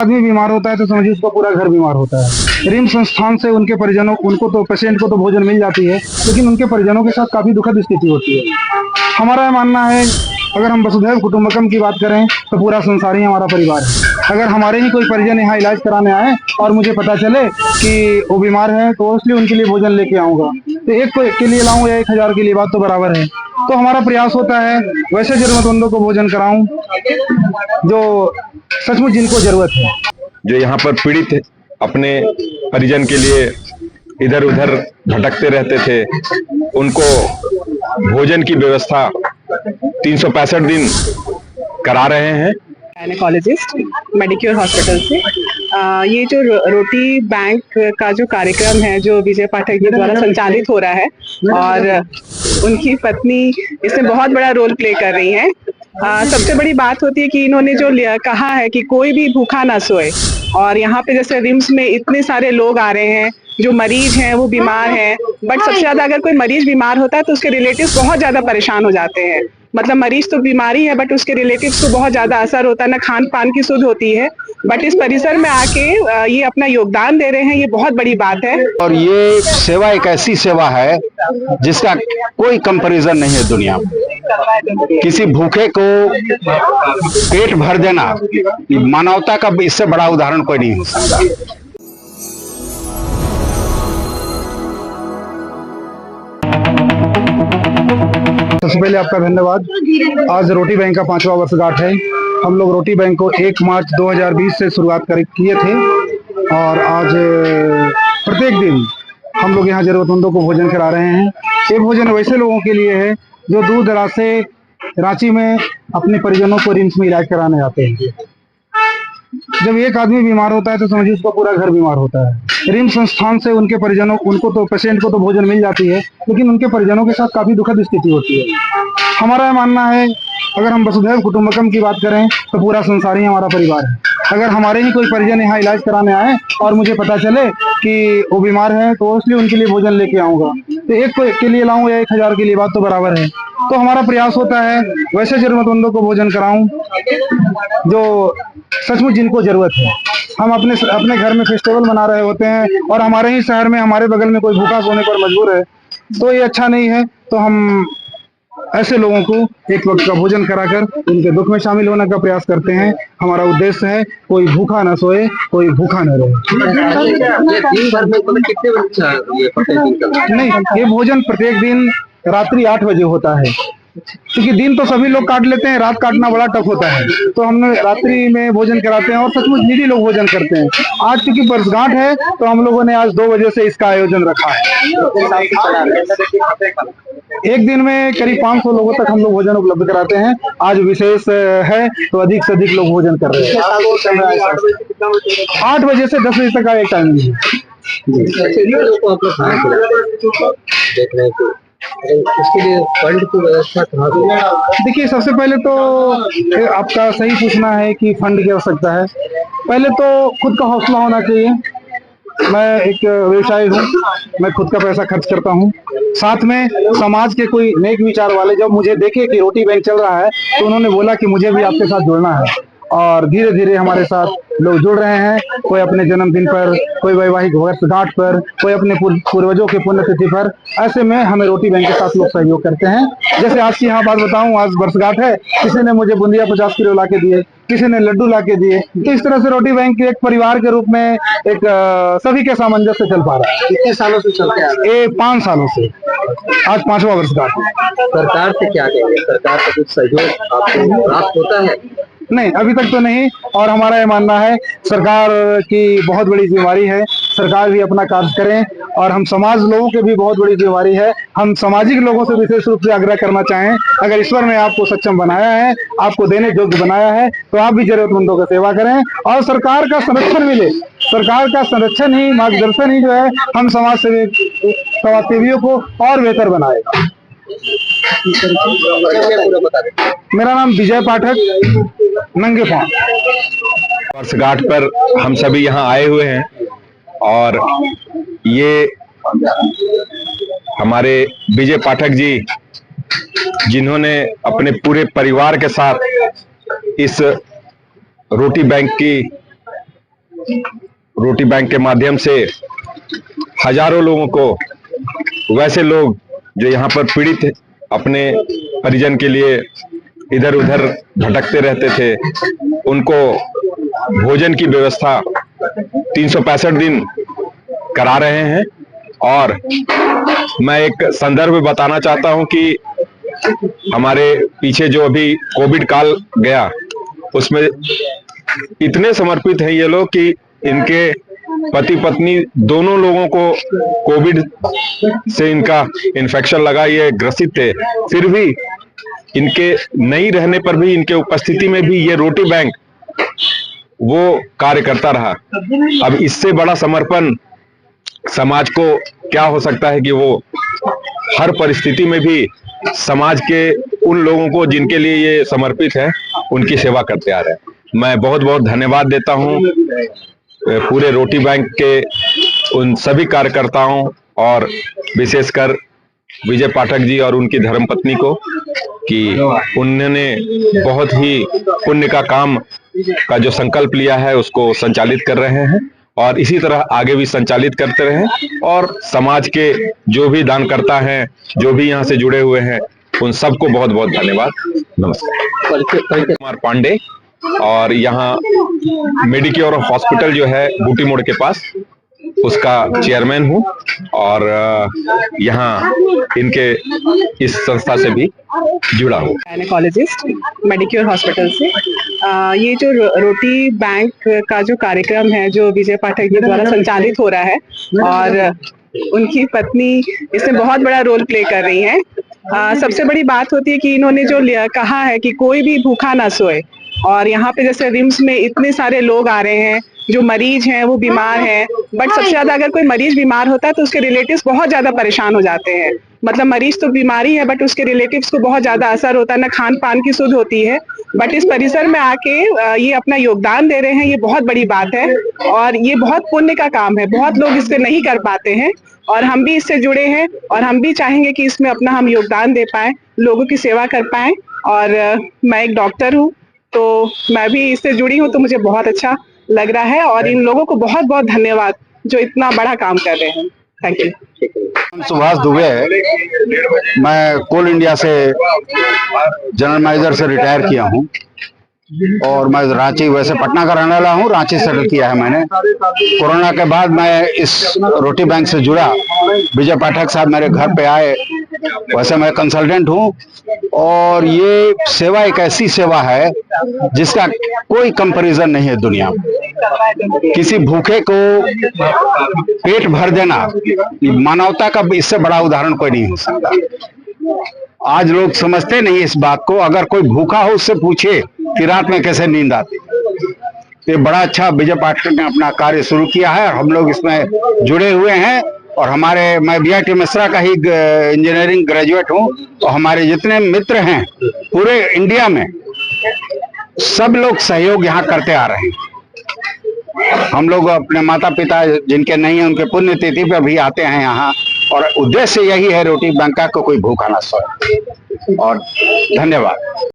आदमी बीमार होता है तो समझिए उसका पूरा घर बीमार होता है। रिम्स संस्थान से उनके परिजनों पेशेंट को तो भोजन मिल जाती है, लेकिन उनके परिजनों के साथ काफी दुखद स्थिति होती है। हमारा यह मानना है, अगर हम वसुधैव कुटुंबकम की बात करें तो पूरा संसार ही हमारा परिवार है। अगर हमारे ही कोई परिजन यहाँ इलाज कराने आए और मुझे पता चले कि वो बीमार है तो इसलिए उनके लिए भोजन लेके आऊंगा, तो एक को एक के लिए लाऊं या 1000 के लिए, बात तो बराबर है। तो हमारा प्रयास होता है वैसे जरूरतमंदों को भोजन कराऊं जो सचमुच जिनको जरूरत है। जो यहाँ पर पीड़ित अपने परिजन के लिए इधर उधर भटकते रहते थे, उनको भोजन की व्यवस्था 365 दिन करा रहे हैं। गायनेकोलॉजिस्ट मेडिक्योर हॉस्पिटल से ये जो रोटी बैंक का जो कार्यक्रम है जो विजय पाठक जी द्वारा संचालित हो रहा है, और उनकी पत्नी इसमें बहुत बड़ा रोल प्ले कर रही हैं। सबसे बड़ी बात होती है कि इन्होंने जो कहा है कि कोई भी भूखा ना सोए, और यहाँ पे जैसे रिम्स में इतने सारे लोग आ रहे हैं जो मरीज हैं, वो बीमार हैं, बट सबसे ज्यादा अगर कोई मरीज बीमार होता है तो उसके रिलेटिव्स बहुत ज्यादा परेशान हो जाते हैं। मतलब मरीज तो बीमारी है बट उसके रिलेटिव्स को बहुत ज्यादा असर होता है, ना खान पान की सुध होती है। बट इस परिसर में आके ये अपना योगदान दे रहे हैं, ये बहुत बड़ी बात है। और ये सेवा एक ऐसी सेवा है जिसका कोई कंपैरिजन नहीं है दुनिया में। किसी भूखे को पेट भर देना मानवता का इससे बड़ा उदाहरण कोई नहीं हो सकता। सबसे पहले आपका धन्यवाद। आज रोटी बैंक का 5वां वर्षगांठ है। हम लोग रोटी बैंक को 1 मार्च 2020 से शुरुआत किए थे, और आज प्रत्येक दिन हम लोग यहाँ जरूरतमंदों को भोजन करा रहे हैं। ये भोजन वैसे लोगों के लिए है जो दूर दराज से रांची में अपने परिजनों को रिम्स में इलाज कराने आते हैं। जब एक आदमी बीमार होता है तो समझिए उसका पूरा घर बीमार होता है। रिम्स संस्थान से उनके परिजनों पेशेंट को तो भोजन मिल जाती है, लेकिन उनके परिजनों के साथ काफी दुखद स्थिति होती है। हमारा यह मानना है, अगर हम वसुधैव कुटुंबकम की बात करें तो पूरा संसार ही हमारा परिवार है। अगर हमारे ही कोई परिजन यहाँ इलाज कराने आए और मुझे पता चले कि वो बीमार है तो इसलिए उनके लिए भोजन लेके आऊंगा, तो एक को एक के लिए लाऊं या 1000 के लिए, बात तो बराबर है। तो हमारा प्रयास होता है वैसे जरूरतमंदों को भोजन कराऊं जो सचमुच जिनको जरूरत है। हम अपने घर में फेस्टिवल मना रहे होते हैं और हमारे ही शहर में हमारे बगल में कोई भूखा सोने पर मजबूर है, तो ये अच्छा नहीं है। तो हम ऐसे लोगों को एक वक्त का भोजन कराकर उनके दुख में शामिल होने का प्रयास करते हैं। हमारा उद्देश्य है कोई भूखा ना सोए, कोई भूखा न रहे। नहीं, ये भोजन प्रत्येक दिन रात्रि 8 बजे होता है, क्योंकि दिन तो सभी लोग काट लेते हैं, रात काटना बड़ा टफ होता है, तो हम रात्रि में भोजन कराते हैं और सचमुच निरी लोग भोजन करते हैं। आज चूंकि वर्षगांठ है तो हम लोगों ने आज 2 बजे से इसका आयोजन रखा है। एक दिन में करीब 500 लोगों तक हम लोग भोजन उपलब्ध कराते हैं। आज विशेष है तो अधिक से अधिक लोग भोजन कर रहे हैं। 8 बजे से 10 बजे तक का एक टाइम है। इसके लिए फंड की व्यवस्था कहाँ से? देखिए, सबसे पहले तो आपका सही पूछना है कि फंड की आवश्यकता है। पहले तो खुद का हौसला होना चाहिए। मैं एक व्यवसायी हूँ, मैं खुद का पैसा खर्च करता हूँ। साथ में समाज के कोई नेक विचार वाले जब मुझे देखे कि रोटी बैंक चल रहा है तो उन्होंने बोला कि मुझे भी आपके साथ जुड़ना है, और धीरे धीरे हमारे साथ लोग जुड़ रहे हैं। कोई अपने जन्मदिन पर, कोई वैवाहिक वर्षगांठ पर, कोई अपने पूर्वजों के पुण्यतिथि पर। ऐसे में हमें रोटी बैंक के साथ लोग सहयोग करते हैं। जैसे आज की यहाँ बात बताऊं, आज वर्षगांठ है, किसी ने मुझे बूंदिया 50 किलो ला के दिए, किसी ने लड्डू ला के दिए। तो इस तरह से रोटी बैंक एक परिवार के रूप में एक सभी के सामंजस्य चल पा रहा है। कितने सालों से चलते हैं? ये 5 सालों से, आज 5वां वर्षगांठ है। सरकार से क्या कहेंगे? सरकार से कुछ सहयोग आपको प्राप्त होता है? नहीं, अभी तक तो नहीं। और हमारा ये मानना है सरकार की बहुत बड़ी जिम्मेवारी है, सरकार भी अपना कार्य करें, और हम समाज लोगों की भी बहुत बड़ी जिम्मेवारी है। हम सामाजिक लोगों से विशेष रूप से आग्रह करना चाहें, अगर ईश्वर ने आपको सक्षम बनाया है, आपको देने योग्य बनाया है, तो आप भी जरूरतमंदों की सेवा करें और सरकार का संरक्षण मिले। सरकार का संरक्षण ही, मार्गदर्शन ही जो है हम समाजसेवियों को और बेहतर बनाएगा। मेरा नाम विजय पाठक, नंगे पांव। वर्षगांठ पर हम सभी यहाँ आए हुए हैं, और ये हमारे विजय पाठक जी, जिन्होंने अपने पूरे परिवार के साथ इस रोटी बैंक की रोटी बैंक के माध्यम से हजारों लोगों को, वैसे लोग जो यहाँ पर पीड़ित अपने परिजन के लिए इधर उधर भटकते रहते थे, उनको भोजन की व्यवस्था 365 दिन करा रहे हैं। और मैं एक संदर्भ बताना चाहता हूं कि हमारे पीछे जो अभी कोविड काल गया, उसमें इतने समर्पित हैं ये लोग कि इनके पति पत्नी दोनों लोगों को कोविड से इनका इन्फेक्शन लगा, ये ग्रसित थे, फिर भी इनके नहीं रहने पर भी, इनके उपस्थिति में भी ये रोटी बैंक वो कार्य करता रहा। अब इससे बड़ा समर्पण समाज को क्या हो सकता है कि वो हर परिस्थिति में भी समाज के उन लोगों को जिनके लिए ये समर्पित है, उनकी सेवा करते आ रहे हैं। मैं बहुत बहुत धन्यवाद देता हूं पूरे रोटी बैंक के उन सभी कार्यकर्ताओं और विशेषकर विजय पाठक जी और उनकी धर्मपत्नी को कि उन्होंने बहुत ही पुण्य का काम का जो संकल्प लिया है उसको संचालित कर रहे हैं और इसी तरह आगे भी संचालित करते रहें। और समाज के जो भी दानकर्ता हैं, जो भी यहाँ से जुड़े हुए हैं, उन सबको बहुत बहुत धन्यवाद। नमस्कार। कुमार पांडे, और यहाँ मेडिक्योर हॉस्पिटल जो है बूटी मोड़ के पास, उसका चेयरमैन हूँ और यहाँ इनके इस संस्था से भी जुड़ा हूँ। गायनेकोलॉजिस्ट मेडिक्योर हॉस्पिटल से। ये जो रोटी बैंक का जो कार्यक्रम है जो विजय पाठक जी द्वारा संचालित हो रहा है और उनकी पत्नी इसमें बहुत बड़ा रोल प्ले कर रही हैं। सबसे बड़ी बात होती है कि इन्होंने जो कहा है कि कोई भी भूखा ना सोए, और यहाँ पे जैसे रिम्स में इतने सारे लोग आ रहे हैं जो मरीज हैं, वो बीमार हैं, बट सबसे ज्यादा अगर कोई मरीज बीमार होता है तो उसके रिलेटिव्स बहुत ज्यादा परेशान हो जाते हैं। मतलब मरीज तो बीमारी है बट उसके रिलेटिव्स को बहुत ज्यादा असर होता है, ना खान पान की सुध होती है। बट इस परिसर में आके ये अपना योगदान दे रहे हैं, ये बहुत बड़ी बात है और ये बहुत पुण्य का काम है। बहुत लोग इससे नहीं कर पाते हैं और हम भी इससे जुड़े हैं और हम भी चाहेंगे कि इसमें अपना हम योगदान दे पाए, लोगों की सेवा कर पाए। और मैं एक डॉक्टर हूँ तो मैं भी इससे जुड़ी हूँ, तो मुझे बहुत अच्छा लग रहा है और इन लोगों को बहुत बहुत धन्यवाद जो इतना बड़ा काम कर रहे हैं। Thank you. सुभाष दुबे है, मैं कोल इंडिया से जनरल मैनेजर से रिटायर किया हूँ और मैं रांची, वैसे पटना का रहने वाला हूँ, रांची सेटल किया है मैंने। कोरोना के बाद मैं इस रोटी बैंक से जुड़ा। विजय पाठक साहब मेरे घर पे आए, वैसे मैं कंसल्टेंट हूँ और ये सेवा एक ऐसी सेवा है जिसका कोई कंपैरिजन नहीं है दुनिया में। किसी भूखे को पेट भर देना, मानवता का इससे बड़ा उदाहरण कोई नहीं हो सकता। आज लोग समझते नहीं इस बात को। अगर कोई भूखा हो उससे पूछे कि रात में कैसे नींद आती। ये बड़ा अच्छा विजय पाठक ने अपना कार्य शुरू किया है और हम लोग इसमें जुड़े हुए हैं। और हमारे, मैं BIT मिश्रा का ही इंजीनियरिंग ग्रेजुएट हूँ और हमारे जितने मित्र हैं पूरे इंडिया में, सब लोग सहयोग यहाँ करते आ रहे हैं। हम लोग अपने माता पिता जिनके नहीं है उनके पुण्यतिथि पे भी आते हैं यहाँ और उद्देश्य यही है रोटी बैंक का, कोई भूखा ना सोए। और धन्यवाद।